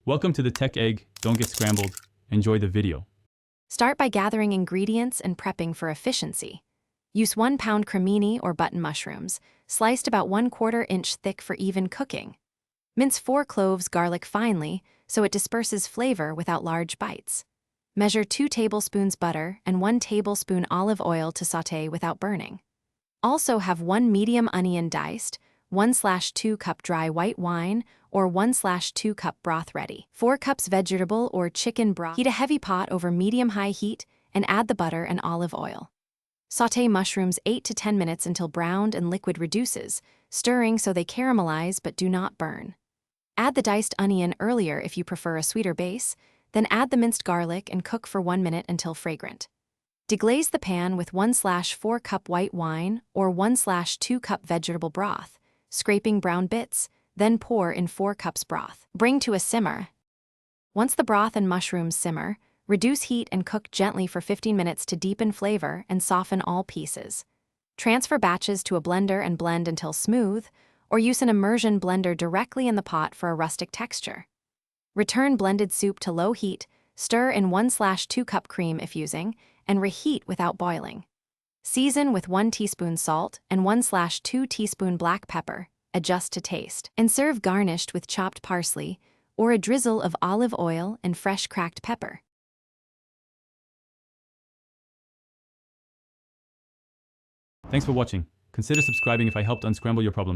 Welcome to the Tech Egg. Don't get scrambled. Enjoy the video. Start by gathering ingredients and prepping for efficiency. Use 1 pound cremini or button mushrooms, sliced about 1/4 inch thick for even cooking. Mince 4 cloves garlic finely so it disperses flavor without large bites. Measure 2 tablespoons butter and 1 tablespoon olive oil to sauté without burning. Also have 1 medium onion diced, 1/2 cup dry white wine, or 1/2 cup broth ready. 4 cups vegetable or chicken broth. Heat a heavy pot over medium-high heat and add the butter and olive oil. Sauté mushrooms 8 to 10 minutes until browned and liquid reduces, stirring so they caramelize but do not burn. Add the diced onion earlier if you prefer a sweeter base, then add the minced garlic and cook for 1 minute until fragrant. Deglaze the pan with 1/4 cup white wine or 1/2 cup vegetable broth, scraping brown bits, then pour in 4 cups broth. Bring to a simmer. Once the broth and mushrooms simmer, reduce heat and cook gently for 15 minutes to deepen flavor and soften all pieces. Transfer batches to a blender and blend until smooth, or use an immersion blender directly in the pot for a rustic texture. Return blended soup to low heat, stir in 1/2 cup cream if using, and reheat without boiling. Season with 1 teaspoon salt and 1/2 teaspoon black pepper, adjust to taste, and serve garnished with chopped parsley or a drizzle of olive oil and fresh cracked pepper. Thanks for watching. Consider subscribing if I helped unscramble your problems.